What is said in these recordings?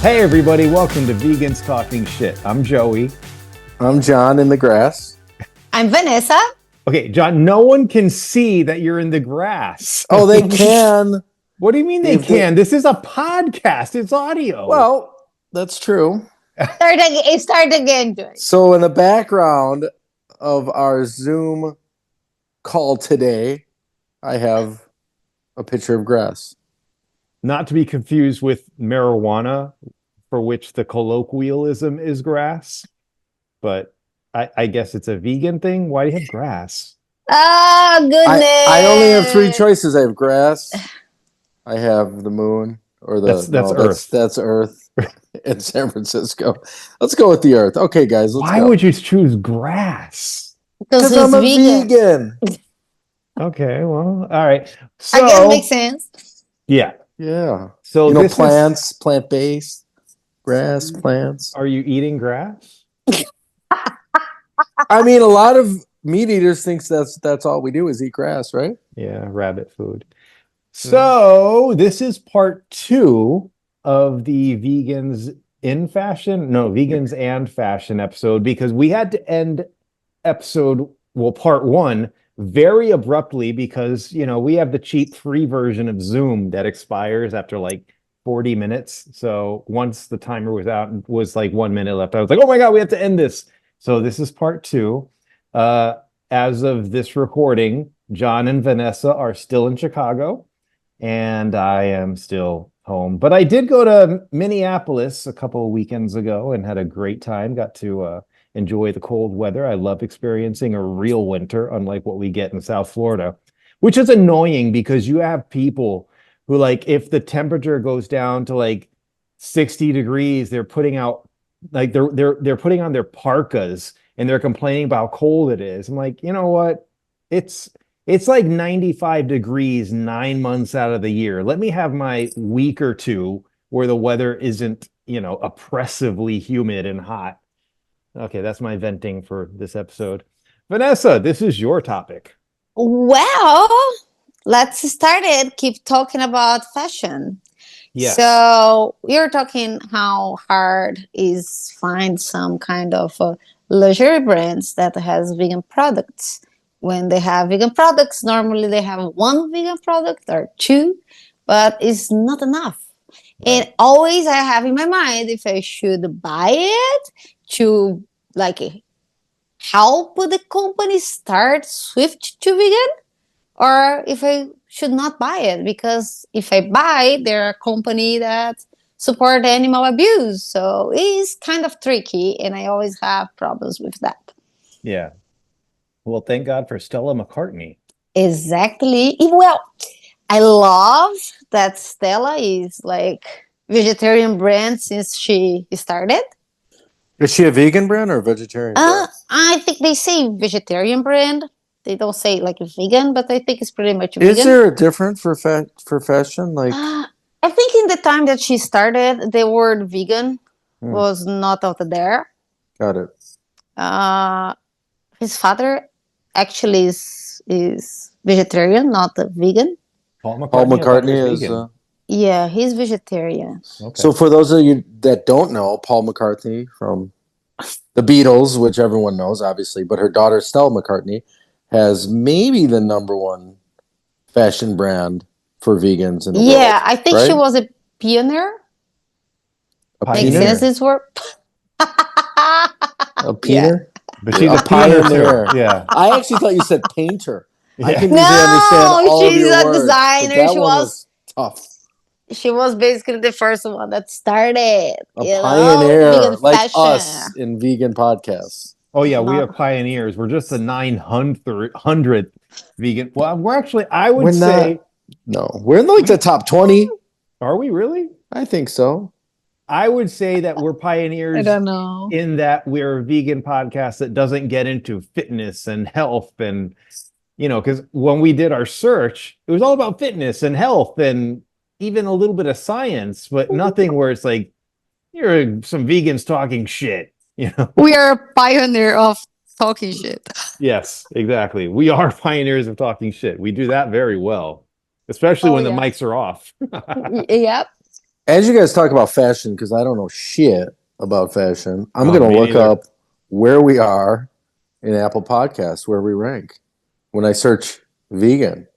Hey everybody, welcome to Vegans Talking Shit. I'm Joey. I'm Jon in the grass. I'm Vanessa. Okay, Jon, no one can see that you're in the grass. Oh, they can. What do you mean they can? This is a podcast. It's audio. Well, that's true. Start again, Joey. So in the background of our Zoom call today, I have a picture of grass. Not to be confused with marijuana, for which the colloquialism is grass. But I guess it's a vegan thing. Why do you have grass? Oh, goodness. I only have three choices. I have grass, I have the moon, or That's Earth. That's Earth in San Francisco. Let's go with the Earth. Okay, guys, let's go. Why would you choose grass? Because I'm a vegan. Okay, well, all right. So, I guess it makes sense. Yeah. Yeah. So plants, plant-based, grass, plants. Are you eating grass? I mean, a lot of meat eaters thinks that's all we do is eat grass, right? Yeah, rabbit food. So this is part 2 of the Vegans and Fashion episode, because we had to end part 1 very abruptly because, we have the cheap free version of Zoom that expires after like 40 minutes. So once the timer was out and was like 1 minute left, I was like, oh my God, we have to end this. So this is part 2. As of this recording, Jon and Vanessa are still in Chicago and I am still home. But I did go to Minneapolis a couple of weekends ago and had a great time. Got to enjoy the cold weather. I love experiencing a real winter, unlike what we get in South Florida, which is annoying because you have people who, like, if the temperature goes down to like 60 degrees, they're putting out like they're putting on their parkas and they're complaining about how cold it is. I'm like, you know what? It's like 95 degrees 9 months out of the year. Let me have my week or two where the weather isn't, oppressively humid and hot. Okay, that's my venting for this episode. Vanessa, this is your topic. Well, let's start it. Keep talking about fashion. Yes. So we're talking how hard is find some kind of luxury brands that has vegan products. When they have vegan products, normally they have one vegan product or two, but it's not enough. Right. And always I have in my mind if I should buy it to help the company start switch to vegan, or if I should not buy it, because if I buy, they're a company that support animal abuse. So it's kind of tricky, and I always have problems with that. Yeah. Well, thank God for Stella McCartney. Exactly. Well, I love that Stella is like vegetarian brand since she started. Is she a vegan brand or a vegetarian brand? I think they say vegetarian brand. They don't say like vegan, but I think it's pretty much vegan. Is there a difference for fashion? I think in the time that she started, the word vegan was not out there. Got it. His father actually is vegetarian, not a vegan. Paul McCartney is vegan. Yeah, he's vegetarian. Okay. So for those of you that don't know, Paul McCartney from the Beatles, which everyone knows, obviously, but her daughter, Stella McCartney, has maybe the #1 fashion brand for vegans in the world. Yeah, I think she was a pioneer. A pioneer? Makes sense, this word. A pioneer? Yeah. But she's a pioneer. Yeah. I actually thought you said painter. Yeah. I can usually understand all of your words. She's a designer. That one was tough. She was basically the first one that started. A pioneer, like us in vegan podcasts. Oh, yeah, we are pioneers. We're just the 900th vegan. Well, we're actually, we're in like the top 20. Are we really? I think so. I would say that we're pioneers. I don't know. In that we're a vegan podcast that doesn't get into fitness and health and, because when we did our search, it was all about fitness and health and even a little bit of science, but nothing where it's like, you're some vegans talking shit, We are a pioneer of talking shit. Yes, exactly. We are pioneers of talking shit. We do that very well, especially when the mics are off. Yep. As you guys talk about fashion, because I don't know shit about fashion, I'm Oh, going me to look neither. up where we are in Apple Podcasts, where we rank when I search vegan.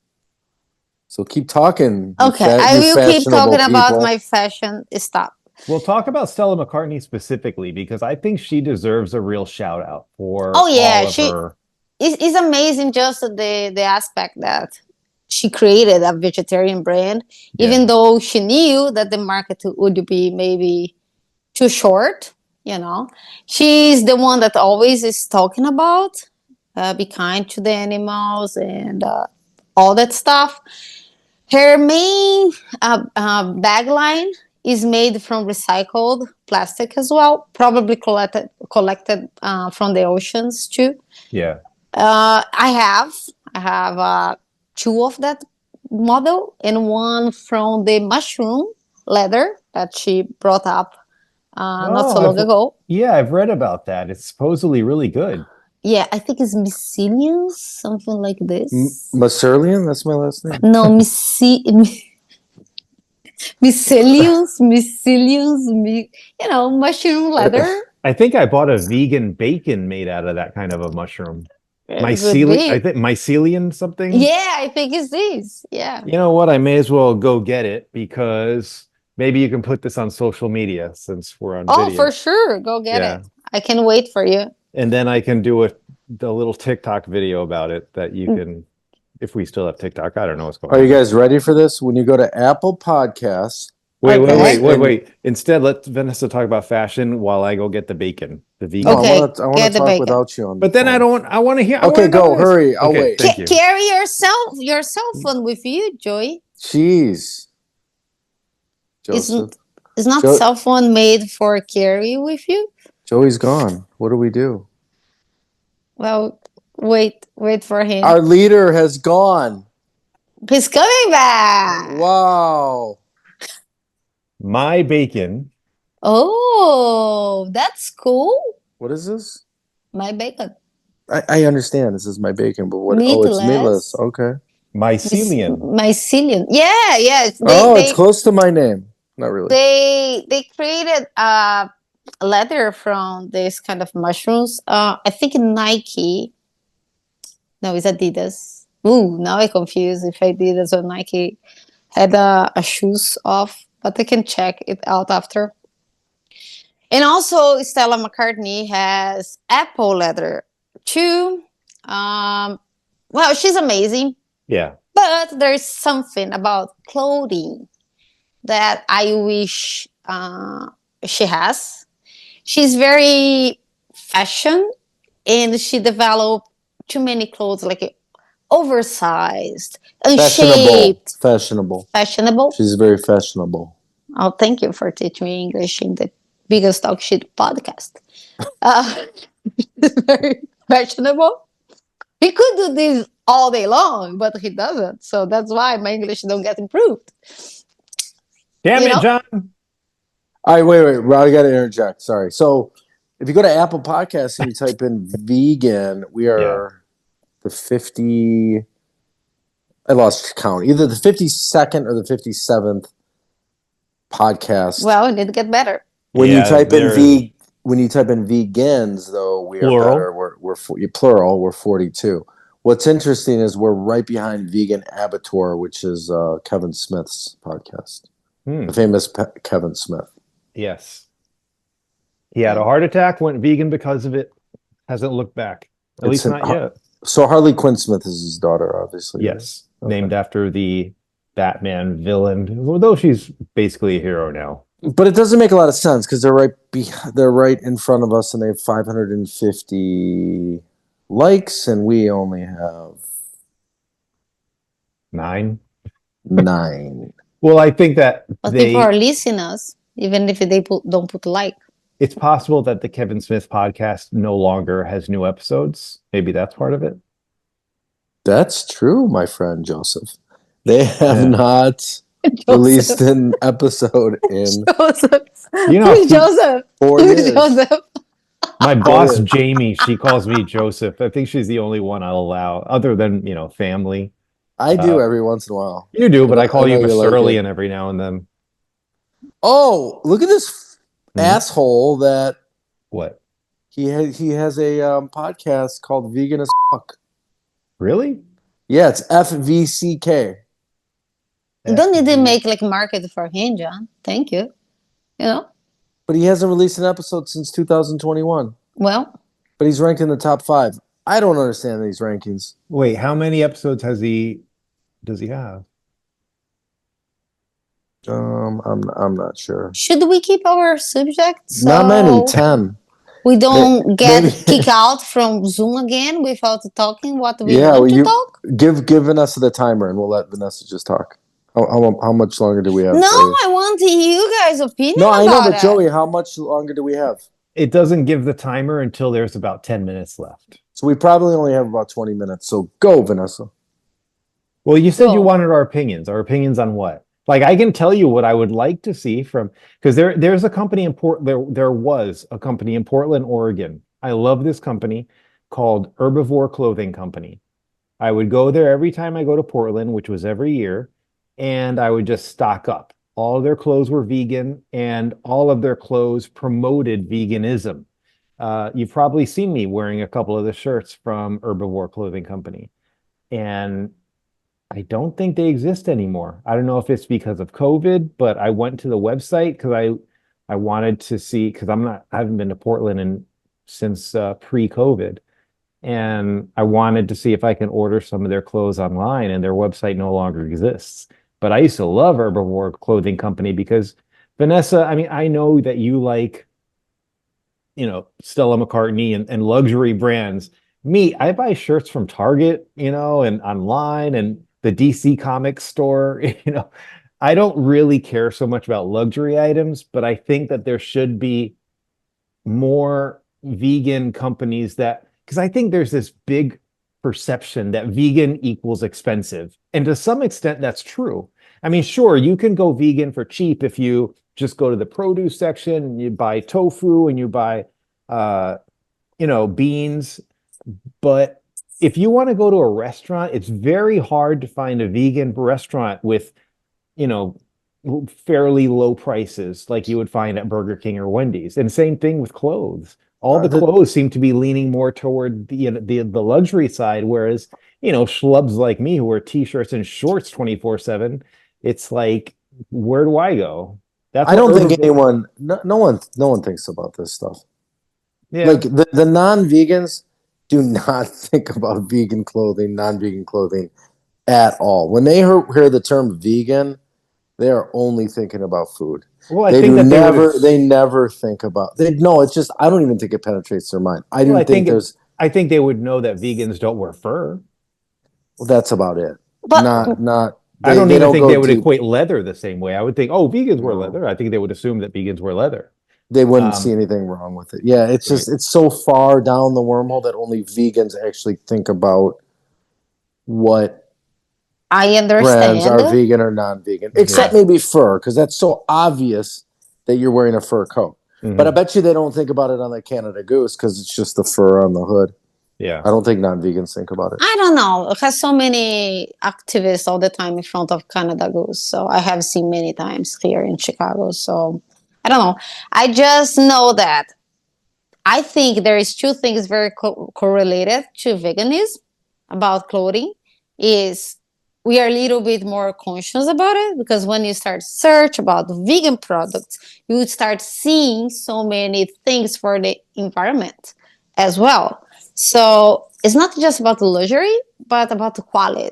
So keep talking, Okay, I you will keep fashionable talking about people. my fashion stuff. We'll talk about Stella McCartney specifically because I think she deserves a real shout out for Oh all yeah, of she her. it's amazing just the aspect that she created a vegetarian brand, Yeah. even though she knew that the market would be maybe too short. You know, she's the one that always is talking about be kind to the animals and all that stuff. Her main bag line is made from recycled plastic as well, probably collected from the oceans too. Yeah. I have two of that model and one from the mushroom leather that she brought up not Oh, so long ago. I've read about that. It's supposedly really good. Yeah, I think it's mycelium, something like this. Maserlian, that's my last name. No, mushroom leather. I think I bought a vegan bacon made out of that kind of a mushroom. It could I be. think mycelium something. Yeah, I think it's this. Yeah. You know what? I may as well go get it because maybe you can put this on social media since we're on Oh, for video. sure. Go get Yeah. it. I can wait for you. And then I can do the little TikTok video about it that you can, if we still have TikTok. I don't know what's going Are you on. guys ready for this? When you go to Apple Podcasts, Okay. Instead, let Vanessa talk about fashion while I go get the bacon, the vegan. no, Okay, I want get to the talk bacon. without you on the But then phone. I want to hear, I Okay, want to know go, this. hurry. I'll Okay, wait. thank you. Carry your cell phone with you, Joey. Jeez. Isn't Joseph. is not Jo- cell phone made for carry with you? Joey's gone. What do we do? Well, wait for him. Our leader has gone. He's coming back. Wow. My bacon. Oh, that's cool. What is this? My bacon. I understand this is my bacon, but what? Oh, it's meatless. Meatless. Okay. Mycelium. Mycelium. Yeah, yeah. Oh, it's close to my name. Not really. They created leather from this kind of mushrooms. I think Nike. No, it's Adidas. Ooh, now I confuse if Adidas or Nike had a shoes off, but I can check it out after. And also, Stella McCartney has apple leather too. Well, she's amazing, Yeah. but there's something about clothing that I wish she has. She's very fashion, and she developed too many clothes, like oversized, unshaped, fashionable. She's very fashionable. Oh, thank you for teaching me English in the biggest talk shit podcast. Uh, very fashionable. He could do this all day long, but he doesn't. So that's why my English don't get improved. Damn You it, know? John. All right, wait. I got to interject. Sorry. So if you go to Apple Podcasts and you type in vegan, we are the 50. I lost count. Either the 52nd or the 57th podcast. Well, we need to get better. When you type in vegans, though, we are Plural. better. We're plural. We're 42. What's interesting is we're right behind Vegan Abattoir, which is Kevin Smith's podcast. The famous Kevin Smith. Yes. He had a heart attack, went vegan because of it. Hasn't looked back. At least not yet. So Harley Quinn Smith is his daughter, obviously. Yes. Okay. Named after the Batman villain, although she's basically a hero now. But it doesn't make a lot of sense because they're right in front of us, and they have 550 likes, and we only have 9. Well, I think that people are listening us, even if they don't put like. It's possible that the Kevin Smith podcast no longer has new episodes. Maybe that's part of it. That's true, my friend Joseph. They have not released an episode in Joseph. Who's Joseph? 4 years. Joseph? My boss Jamie, she calls me Joseph. I think she's the only one I'll allow, other than family. I do every once in a while. You do, but I call you Maserlian every now and then. Oh, look at this Mhm. asshole that What? he has a podcast called Vegan as Fuck. Really? Yeah, it's FVCK. You don't need to FV. make like market for him, John. Thank you. You know, But he hasn't released an episode since 2021. well, But he's ranked in the top 5. I don't understand these rankings. Wait, how many episodes does he have? I'm not sure. should we keep our subject Not many. so 10. we don't Maybe. get kicked out from Zoom again without talking what we Yeah, want to you talk? give Vanessa the timer, and we'll let Vanessa just talk. How much longer do we have? No, Joey? I want you guys' opinion No, I know, about but it. Joey, how much longer do we have? It doesn't give the timer until there's about 10 minutes left. So we probably only have about 20 minutes. So go, Vanessa. Well, you said you Cool. wanted our opinions. Our opinions on what? Like I can tell you what I would like to see from because there's a company in there was a company in Portland, Oregon. I love this company called Herbivore Clothing Company. I would go there every time I go to Portland, which was every year, and I would just stock up. All of their clothes were vegan, and all of their clothes promoted veganism. You've probably seen me wearing a couple of the shirts from Herbivore Clothing Company, and I don't think they exist anymore. I don't know if it's because of COVID, but I went to the website because I wanted to see because I haven't been to Portland since pre-COVID, and I wanted to see if I can order some of their clothes online, and their website no longer exists. But I used to love Herbivore Clothing Company because Vanessa, I mean, I know that you like, Stella McCartney and luxury brands. Me, I buy shirts from Target, and online and the DC Comics store, I don't really care so much about luxury items, but I think that there should be more vegan companies because I think there's this big perception that vegan equals expensive. And to some extent, that's true. I mean, sure, you can go vegan for cheap if you just go to the produce section and you buy tofu and you buy, beans. But if you want to go to a restaurant, it's very hard to find a vegan restaurant with, you know, fairly low prices like you would find at Burger King or Wendy's. And same thing with clothes. All the The- clothes seem to be leaning more toward the luxury side, whereas, schlubs like me who wear t-shirts and shorts 24/7, it's like, where do I go? That's I what don't think Herbivore, anyone, no one thinks about this stuff. yeah. Like the non-vegans do not think about vegan clothing, non-vegan clothing at all. When they hear the term vegan, they are only thinking about food. Well, I They think do that they would never. They never think about. No, it's just. I don't even think it penetrates their mind. I well, do think there's. I think they would know that vegans don't wear fur. Well, that's about it. But Not. I They don't they even don't think they go would deep. equate leather the same way. I would think, oh, vegans wear No, leather. I think they would assume that vegans wear leather. they wouldn't see Um, anything wrong with it. Yeah, it's right. just it's so far down the wormhole that only vegans actually think about what I brands understand. are vegan or non-vegan, except Yeah. maybe fur, because that's so obvious that you're wearing a fur coat. But I Mhm. bet you they don't think about it on the Canada Goose because it's just the fur on the hood. Yeah. I don't think non-vegans think about it. I don't know. It has so many activists all the time in front of Canada Goose. So I have seen many times here in Chicago. So I don't know. I just know that I think there is two things very correlated to veganism about clothing is we are a little bit more conscious about it because when you start search about vegan products, you would start seeing so many things for the environment as well. So it's not just about the luxury, but about the quality.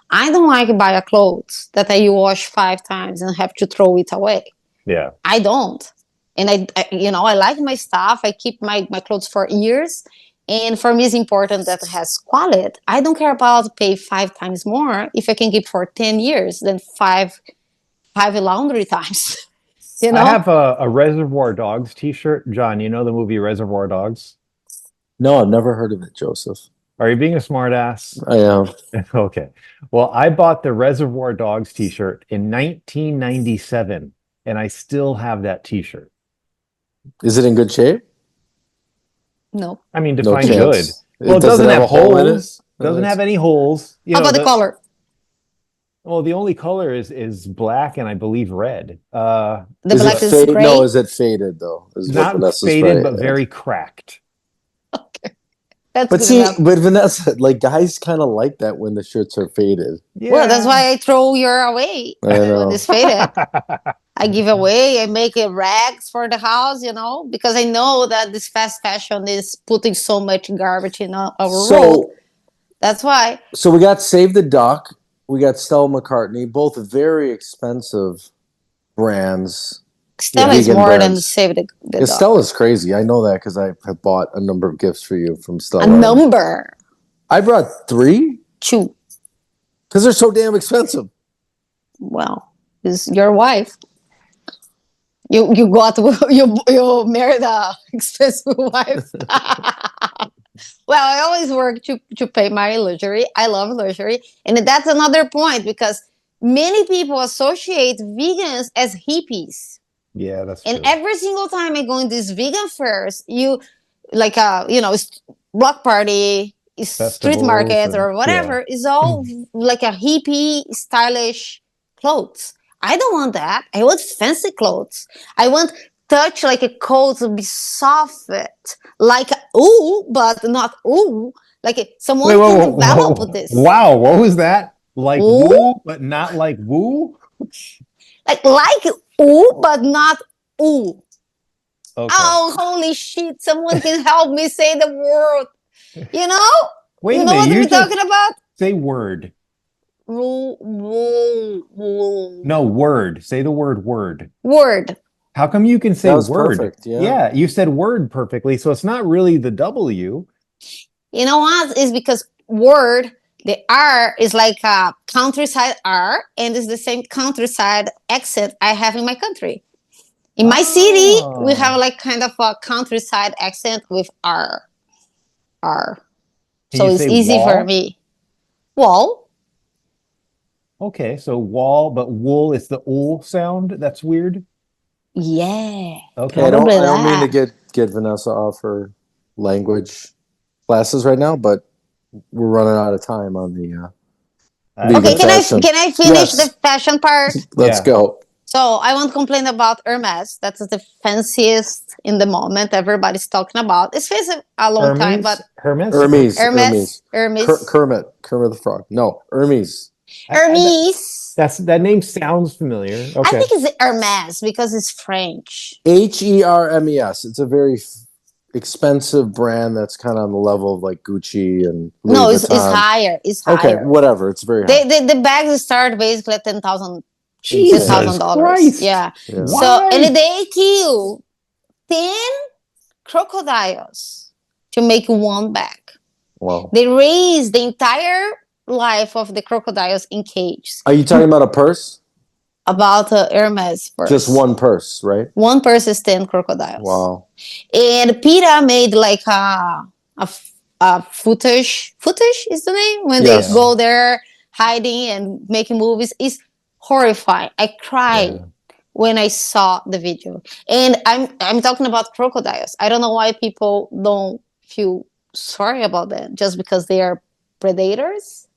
I don't like buy a clothes that I wash 5 times and have to throw it away. Yeah. I don't. And I like my stuff. I keep my clothes for years. And for me, it's important that it has quality. I don't care about pay 5 times more if I can keep for 10 years than five laundry times. you I know? have a Reservoir Dogs t-shirt. John, you know the movie Reservoir Dogs? No, I've never heard of it, Joseph. Are you being a smartass? I am. Okay. Well, I bought the Reservoir Dogs t-shirt in 1997, and I still have that t-shirt. Is it in good shape? No. I mean, No define good. chance. Well, it Does doesn't have have a hole in it? holes. Doesn't have any holes. How about the color? Well, the only color is black and I believe red. The Is it black is faded? gray. No, is it faded though? Is what Not Vanessa's faded, right. but very cracked. That's But good see, enough. but Vanessa, like guys kind of like that when the shirts are faded. Well, that's Yeah. why I throw your away I when know. it's faded. I give away. I make rags for the house, because I know that this fast fashion is putting so much garbage in our world. So, That's why. so we got Save the Duck. We got Stella McCartney, both very expensive brands, Stella Yeah. is vegan more than brands. save the Yeah, dog. Stella's crazy. I know that because I have bought a number of gifts for you from A Stella. number I brought 3 two. because they're so damn expensive. Well, is your wife. You got you married a expensive wife. Well, I always work to pay my luxury. I love luxury, and that's another point because many people associate vegans as hippies. Yeah, that's And true. every single time I go in these vegan fairs, you like block party, street Festivals market and or whatever is all like a hippie stylish clothes. I don't want that. I want fancy clothes. I want touch like a coat to be soft, like ooh, but not ooh. Like Wait, someone whoa, can whoa, develop whoa. this. Wow, what was that? Like Ooh, woo, but not like woo? like ooh, but not ooh. Okay. Oh, holy shit. Someone can help me say the word. You know? Wait You a know minute, what you we're just talking about? say word. Word. No, word. Say the word word. Word. How come you can That say was word? perfect. Yeah. Yeah, you said word perfectly, so it's not really the W. You know what? It's because word, the R is like a countryside R, and it's the same countryside accent I have in my country. In my city, we have Oh. like kind of a countryside accent with R. R. Can So you it's say easy for wall? me. Well, Okay, so wall, but wool, it's the ool sound. That's weird. yeah, Hey, Okay. probably I don't mean to that. get Vanessa off her language classes right now, but we're running out of time on the That's vegan Okay, good. fashion. can I finish the Yes, fashion part? let's Yeah. go. So I want to complain about Hermes. That's the fanciest in the moment. Everybody's talking about. It's been a long time, Hermes? but Hermes? Hermes, Hermes, Kermit the Frog. No, Hermes. Hermes. That name sounds familiar. I Okay. think it's Hermes because it's French. Hermes. It's a very expensive brand that's kind of on the level of like Gucci and Louis No, it's Vuitton. higher. It's Okay, higher. whatever. It's very high. The bags start basically at ten Insane. Jesus thousand dollars. Christ. Yeah. Yeah. So Why? and they kill 10 crocodiles to make one bag. Wow. They raise the entire life of the crocodiles in cages. Are you talking about a purse? About Hermes Just purse. one purse, right? One purse is 10 crocodiles. Wow. And PETA made like a footage. Footage is the name? When they Yes. Yeah. go there hiding and making movies. It's horrifying. I cried Yeah. when I saw the video. And I'm talking about crocodiles. I don't know why people don't feel sorry about them just because they are predators.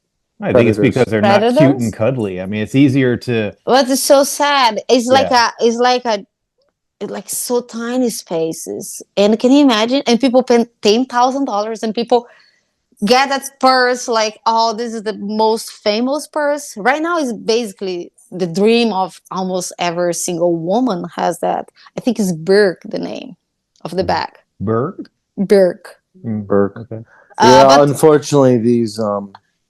I think it's because Predators. they're not cute and Predators. cuddly. I mean, it's easier to, But it's so sad. yeah. It's like so tiny spaces. And can you imagine? And people pay $10,000 and people get that purse like, oh, this is the most famous purse. Right now is basically the dream of almost every single woman has that. I think it's Berg, the name of the bag. Berg? Berg. Burke. Okay. Yeah, But unfortunately, these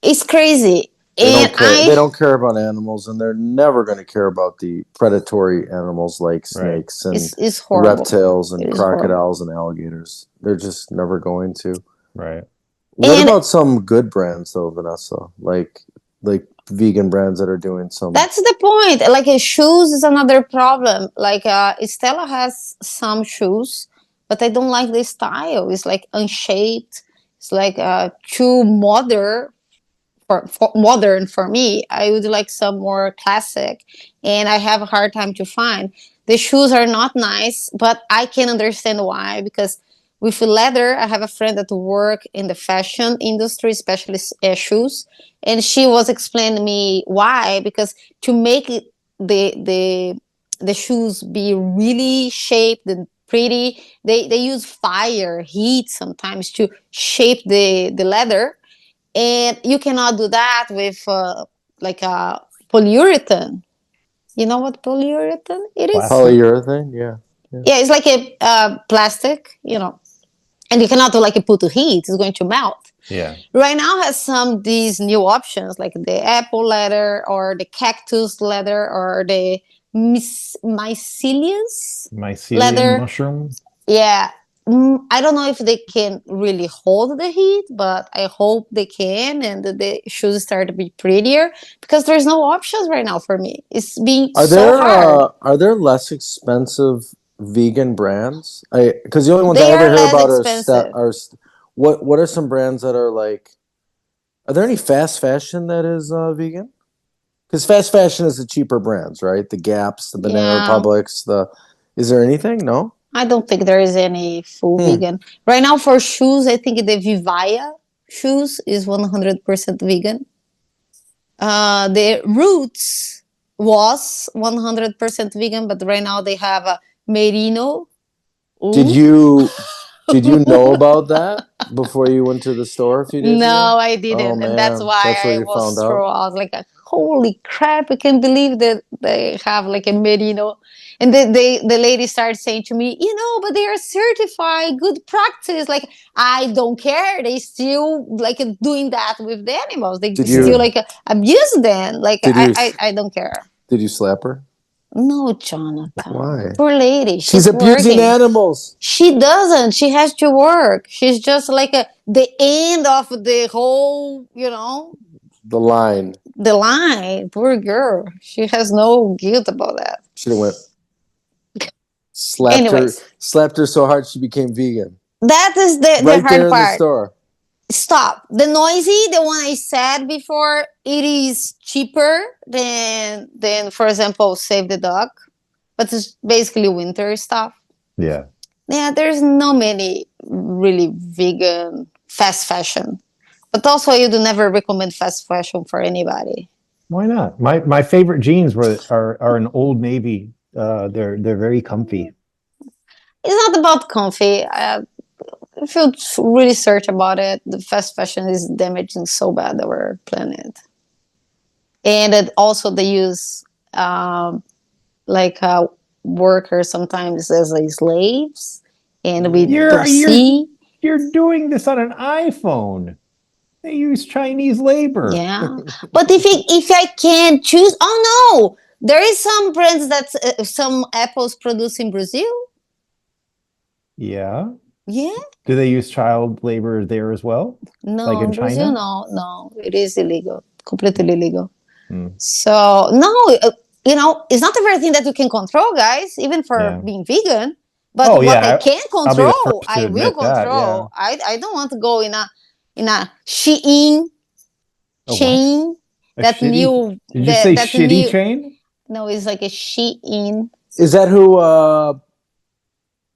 it's crazy. they And don't care. They don't care about animals, and they're never going to care about the predatory animals like Right. snakes and it's horrible. reptiles and It is horrible. crocodiles and alligators. They're just never going to. Right. What And about some good brands though, Vanessa? Like vegan brands that are doing some. that's the point. Like shoes is another problem. Like Stella has some shoes, but I don't like the style. It's like unshaped. It's like too modern for modern for me. I would like some more classic, and I have a hard time to find. The shoes are not nice, but I can understand why because with leather. I have a friend that work in the fashion industry, especially shoes, and she was explaining me why. Because to make the shoes be really shaped and pretty, they use fire, heat sometimes to shape the leather, and you cannot do that with like a polyurethane. You know what polyurethane it is? Plastic. Polyurethane, yeah. Yeah, it's like a plastic, you know, and you cannot like put to heat; it's going to melt. Yeah. Right now has some these new options like the apple leather or the cactus leather or the mycelius Mycelium leather. mushroom. Yeah. I don't know if they can really hold the heat, but I hope they can, and that the shoes start to be prettier because there's no options right now for me. It's being so hard. Are there less expensive vegan brands? I Because the only ones I They ever are hear less about expensive. what are some brands that are like? Are there any fast fashion that is vegan? Because fast fashion is the cheaper brands, right? The Gaps, the Banana Yeah. Republics. The Is there anything? No. I don't think there is any full Hmm. vegan. Right now for shoes, I think the Vivaya shoes is 100% vegan. The Roots was 100% vegan, but right now they have a Merino. Did Ooh. you did you know about that before you went to the store a few days ago? No, I Oh didn't, and that's man, that's why where I you found was out. thrown. I was like, "Holy crap! I can't believe that they have like a merino." And the lady started saying to me, "You know, but they are certified good practice. Like I don't care. They still like doing that with the animals. They Did still you Yeah. like abuse them. Like did you I don't care." did you slap her? No, Jonathan. Why? Poor lady. She's She's abusing working. animals. She doesn't. She has to work. She's just like the end of the whole, you know, The line. the line. Poor girl. She has no guilt about that. Should have went Anyways, slapped her so hard she became vegan. that is the Right there hard in the part. store. Stop. The noisy, the one I said before, it is cheaper than for example, Save the Dog. But it's basically winter stuff. Yeah. Yeah, there's no many really vegan fast fashion. But also, you do never recommend fast fashion for anybody. Why not? My favorite jeans are an Old Navy. They're very comfy. It's not about comfy. If you really search about it, the fast fashion is damaging so bad our planet. And it also they use like workers sometimes as like slaves, and we You're don't you're see. you're doing this on an iPhone. They use Chinese labor. Yeah, but if I can choose, oh no, there is some brands that some apples produce in Brazil. Yeah. Yeah, Do they use child labor there as well? Like no, in in Brazil, China? no, it is illegal, completely illegal. Hmm. So no, you know, it's not everything that you can control, guys. Even for Yeah. being vegan, but Oh what I yeah. can I'll be the control, first to I will admit that. Yeah. control. I don't want to go in a Shein A what? chain A that shitty. new Did you say that shitty new. chain? No, it's like a Shein, Is that who uh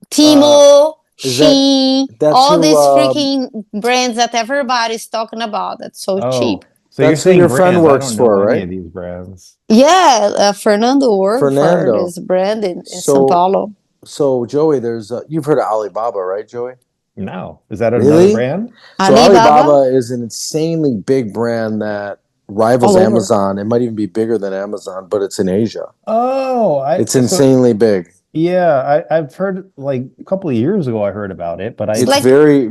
Timo, is that Shein, that's all who these freaking brands that everybody's talking about. That's so cheap. Oh, so you're that's who saying your friend brands. I works don't know for, any right? of these brands. Yeah, Fernando worked for Fernando. this brand in São So Paulo. so Joey, there's you've heard of Alibaba, right, Joey? No. Is that another Really? brand? So Alibaba, Alibaba is an insanely big brand that rivals all over. Amazon. It might even be bigger than Amazon, but it's in Asia. Oh, I It's so insanely big. yeah, I've heard like a couple of years ago I heard about it, but It's I It's like very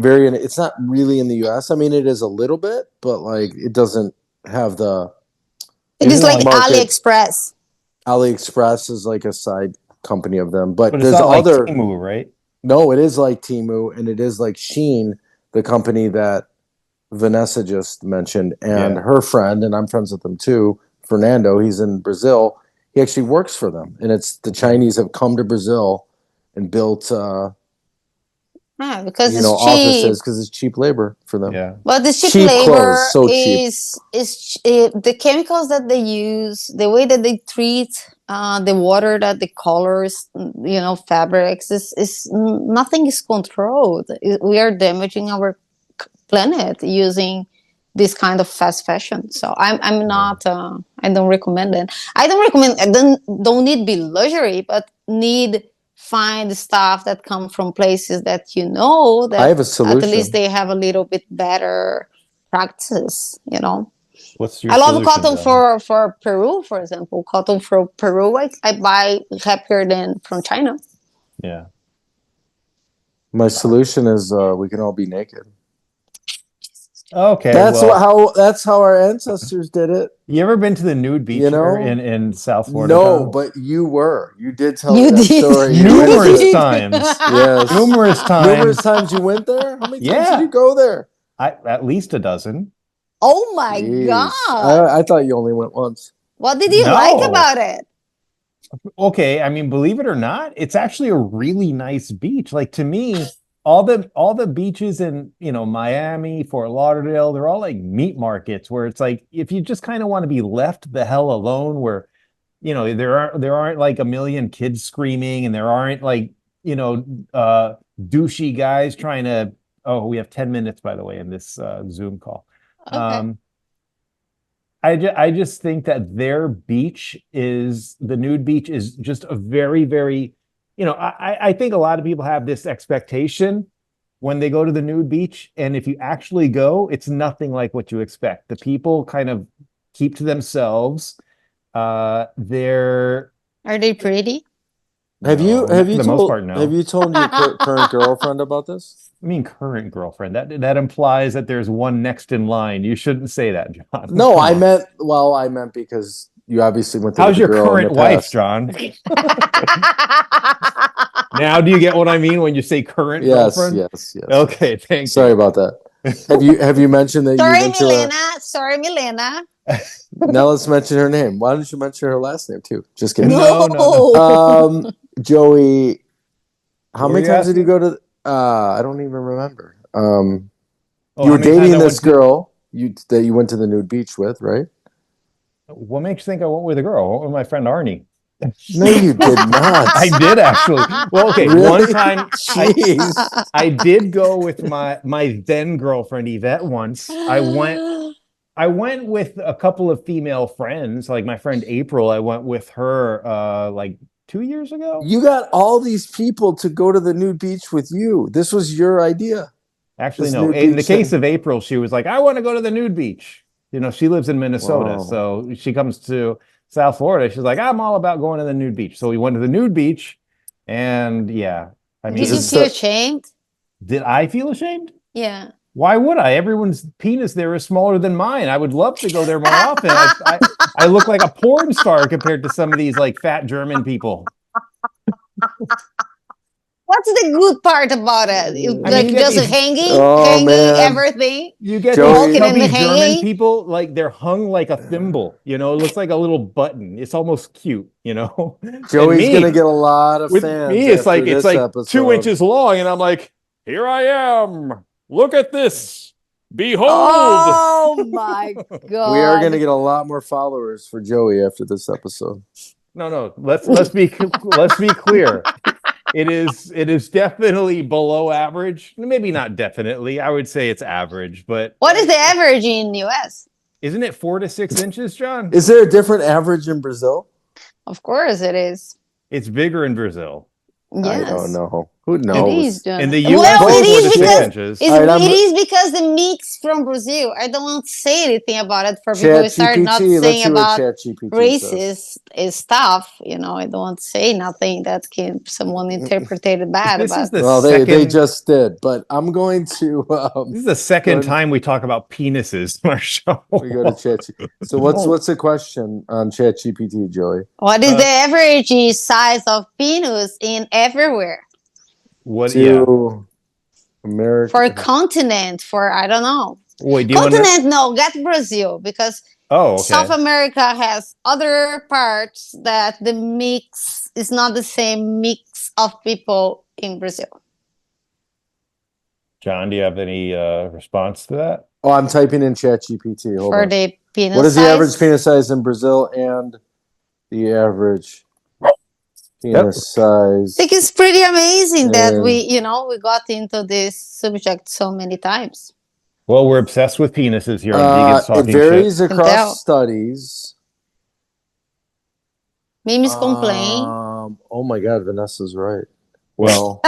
it's not really in the US. I mean it is a little bit, but like it doesn't have the it is isn't like like market. AliExpress. AliExpress is like a side company of them, but but it's there's not like other. Temu, right? No, it is like Timu and it is like Sheen, the company that Vanessa just mentioned, and Yeah. her friend, and I'm friends with them too, Fernando, he's in Brazil. He actually works for them. And it's the Chinese have come to Brazil and built Yeah, because it's cheap. offices because it's cheap labor for them. Yeah. But the cheap Cheap clothes, labor so cheap. is the chemicals that they use, the way that they treat the water, that the colors, fabrics is nothing is controlled. We are damaging our planet using this kind of fast fashion. So I'm not. I don't recommend it. I don't recommend. I don't need be luxury, but need find stuff that come from places that that I have a at solution. least they have a little bit better practices. What's your I love solution, cotton John? for Peru, for example. Cotton from Peru, I buy happier than from China. Yeah. My solution is we can all be naked. Okay. That's Well, that's how our ancestors did it. you ever been to the nude beach You here know? in South Florida, No, John? but you did tell me You that did. story. You Numerous went times. Yes. Numerous Numerous times. times you went there? How many times did Yeah. you go there? At least a dozen. Oh my Jeez. God. I thought you only went once. What did you like No. about it? Okay, I mean, believe it or not, it's actually a really nice beach. Like to me, all the beaches in, Miami, Fort Lauderdale, they're all like meat markets where it's like if you just kind of want to be left the hell alone where, there aren't like a million kids screaming and there aren't like, douchey guys trying to, oh, we have 10 minutes by the way in this Zoom call. Okay. I just think that their beach the nude beach is just a very, very, I think a lot of people have this expectation when they go to the nude beach. And if you actually go, it's nothing like what you expect. The people kind of keep to themselves. They're Are they pretty? Have you no, for the most told part, no. your current girlfriend about this? I mean, current girlfriend. That implies that there's one next in line. You shouldn't say that, John. No, Come on. I meant because you obviously went there How's with a your girl in the current wife, past. John? Now, do you get what I mean when you say current girlfriend? Yes. Okay, thank Sorry you. about that. Have you mentioned that Sorry, you've been to Milena. Sorry, Milena. now let's mention her name. Why don't you mention her last name too? Just kidding. No. Joey, how What were many you times did you asking? go to I don't even remember. Oh, You how were many times dating I went this to? girl that you went to the nude beach with, right? What makes you think I went with a girl? I went with my friend Arnie. No, you did not. I did actually. Well, okay, one Really? time Jeez. I did go with my then girlfriend Yvette once. I went with a couple of female friends, like my friend April. I went with her like 2 years ago. You got all these people to go to the nude beach with you. This was your idea. Actually, This no. nude In the beach case thing. of April, she was like, I want to go to the nude beach. She lives in Minnesota. Wow. So she comes to South Florida. She's like, I'm all about going to the nude beach. So we went to the nude beach. And yeah, I Did Is you it mean, feel so, ashamed? did I feel ashamed? Yeah. Why would I? Everyone's penis there is smaller than mine. I would love to go there more often. I look like a porn star compared to some of these like fat German people. What's the good part about it? I mean, Like you get just these oh hanging man. everything, you get these Joey, walking and chubby German hanging. people, like they're hung like a thimble, it looks like a little button. It's almost cute, And Joey's gonna me, get a lot of with fans me, it's after like it's this like two episode. inches long, and I'm like, here I am. Look at this. Behold. Oh my We are gonna God. get a lot more followers for Joey after this episode. No. Let's be clear. It is definitely below average. Maybe not definitely. I would say it's average, but What is the average in US? isn't it 4 to 6 inches, John? Is there a different average in Brazil? Of course it is. It's bigger in Brazil. I don't Yes. know. Who It knows? is, John. In the Well, US, it it's four is to six because inches. All right, it is because the mix from Brazil. I don't want to say anything about it for people Chat who start not GPT. Let's saying see what about Chat GPT says. racist stuff. I don't want to say nothing that can someone interpret it bad. This is But the Well, they second. just did, but I'm going to This is the second Go ahead. time we talk about penises on our show. we go to Chat. So what's the question on Chat GPT, Joey? what is the average size of penis in everywhere? What? Yeah. To America. For a continent, for I don't know. Wait. Do you want to? Continent, no, get Brazil because Oh, okay. South America has other parts that the mix is not the same mix of people in Brazil. John, do you have any response to that? Oh, I'm typing in Chat GPT. Hold For on. the penis What is the size? average penis size in Brazil and the average penis size. I think it's pretty amazing that And- we got into this subject so many times. Well, we're obsessed with penises here on Vegans It Talking varies Shit. Can tell. across studies. Memes complain. Oh my God, Vanessa's right. Well,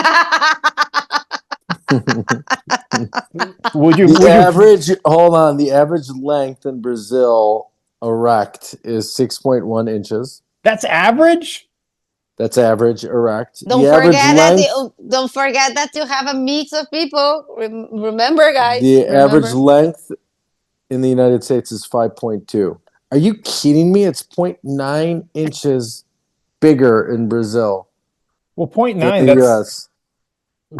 Would you? the average length in Brazil erect is 6.1 inches. That's average. That's average erect. Don't The average forget length, don't forget that you have a mix of people. Remember, guys. the remember. average length in the United States is 5.2. Are you kidding me? It's 0.9 inches bigger in Brazil. Well, 0.9. In the That's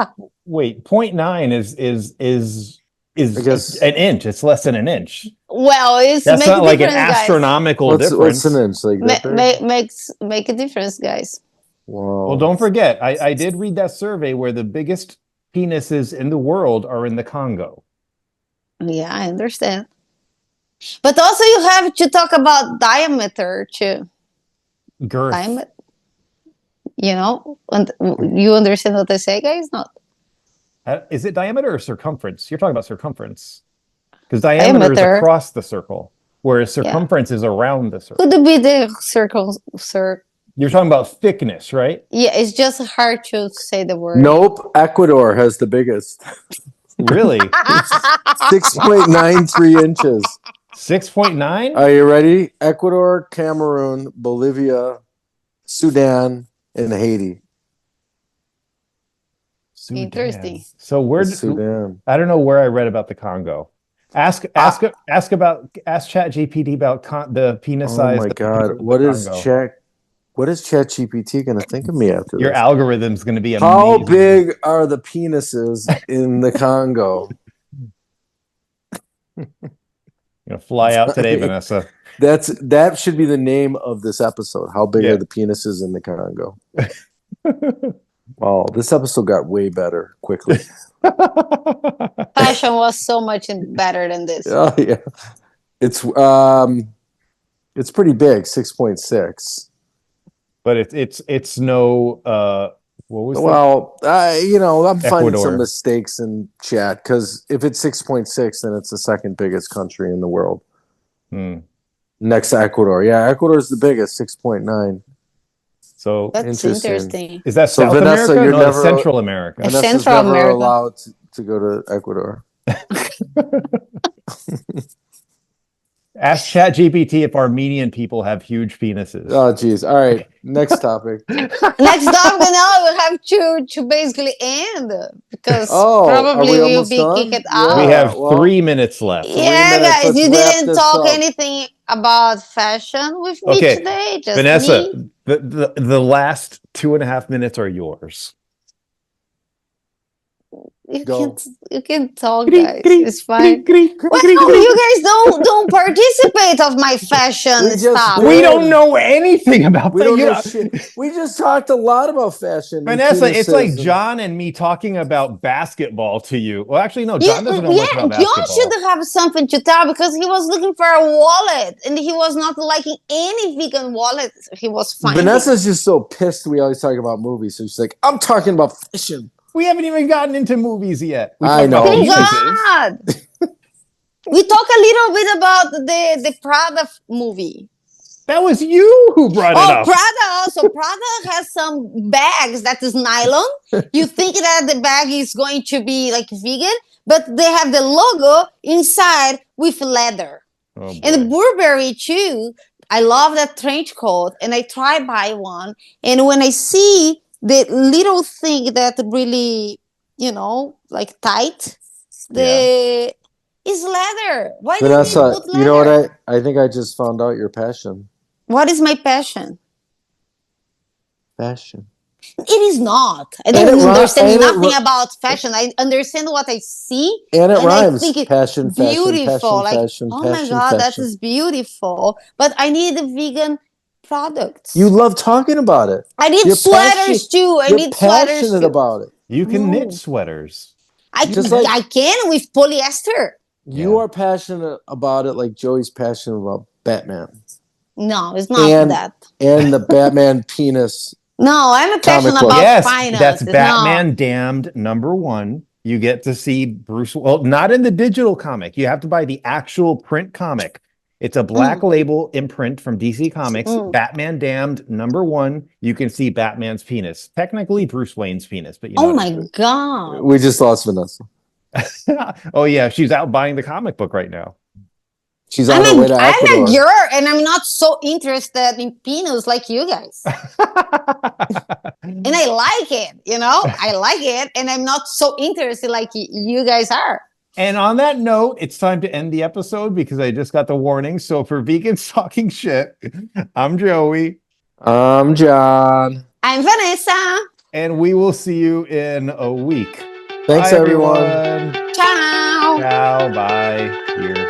US. wait. 0.9 is I guess- an inch. It's less than an inch. Well, it's That's make not a like an difference, guys. astronomical difference. What's an inch? Like that big? Make a difference, guys. Wow. Well, don't forget, I did read that survey where the biggest penises in the world are in the Congo. Yeah, I understand. But also, you have to talk about diameter too. Girth. Diameter. And you understand what I say, guys? Not Is it diameter or circumference? You're talking about circumference. Because diameter is across the circle, whereas circumference is around the circle. Could be the circle, sir. You're talking about thickness, right? Yeah, it's just hard to say the word. Nope. Ecuador has the biggest. Really? 6.93 inches. 6.9? Are you ready? Ecuador, Cameroon, Bolivia, Sudan, and Haiti. Sudan. Interesting. So where Sudan? I don't know where I read about the Congo. Ask ChatGPT about the penis size. Oh my God! What is ChatGPT going to think of me after Your this? algorithm's going to be amazing. How big are the penises in the Congo? You're gonna fly out today, Vanessa. That should be the name of this episode. How big are the penises in the Congo? Oh, this episode got way better quickly. Fashion was so much better than this. Oh yeah, it's pretty big, 6.6. But it's no what was well, I'm finding Ecuador. some mistakes in chat because if it's 6.6, then it's the second biggest country in the world. Next to Ecuador. Yeah, Ecuador is the biggest, 6.9. So that's interesting. Is that So South Vanessa, America? you're No, never- it's Central America. It's Vanessa's Central never America. allowed to go to Ecuador. Ask ChatGPT if Armenian people have huge penises. Oh, geez. All right. Next topic. Next time, now we have to basically end because Oh, are probably we we'll almost be done? kicked Yeah. out. We have well, 3 minutes left. Yeah, minutes. guys, Let's you wrap didn't this talk up. anything about fashion with me Okay, today. Just Vanessa, me. the last 2.5 minutes are yours. Go. You can talk, guys. It's fine. Well, you guys don't participate of my fashion We just stuff. did. We don't know anything about We that. don't You know know, shit. We just talked a lot about fashion. and Vanessa, it's penises like and- John and me talking about basketball to you. Well, actually, no, Yeah, John doesn't know much about John basketball. should have something to tell because he was looking for a wallet and he was not liking any vegan wallet he was finding. Vanessa's just so pissed we always talk about movies. So she's like, I'm talking about fashion. We haven't even gotten into movies yet. We I talked know. about Thank penises. God. We talk a little bit about the Prada movie. That was you who brought it up. Prada also. Prada has some bags that is nylon. You think that the bag is going to be like vegan, but they have the logo inside with leather. Oh, And boy. Burberry too. I love that trench coat, and I try buy one. And when I see the little thing that really, like tight, is leather. Why did they Vanessa, put leather? you know what? I think I just found out your passion. What is my passion? Fashion. It is not. I And don't it understand ri- and it nothing ri- about fashion. I understand what I see. And it I rhymes. think it's Passion, beautiful. fashion, oh my passion, God, that fashion. is beautiful. But I need the vegan products. You love talking about it. I need You're sweaters too. I You're need sweaters passionate too. about it. You can No. knit sweaters. I can with polyester. You are passionate about it like Joey's passionate about Batman. No, it's not And- that. and the Batman penis. No, I'm a passionate Comic book. about Yes, finance. that's No. Batman Damned #1. You get to see Bruce. Well, not in the digital comic. You have to buy the actual print comic. It's a black label imprint from DC Comics. Batman Damned #1. You can see Batman's penis. Technically Bruce Wayne's penis, but you know. Oh my god. We just lost Vanessa. Oh yeah, she's out buying the comic book right now. She's on her way to I'm Ecuador. a girl and I'm not so interested in penis like you guys. And I like it, you know? I like it and I'm not so interested like you guys are. And on that note, it's time to end the episode because I just got the warning. So for Vegans Talking Shit, I'm Joey. I'm Jon. I'm Vanessa. And we will see you in a week. Thanks, Bye, everyone. Ciao. Ciao. Bye. Here.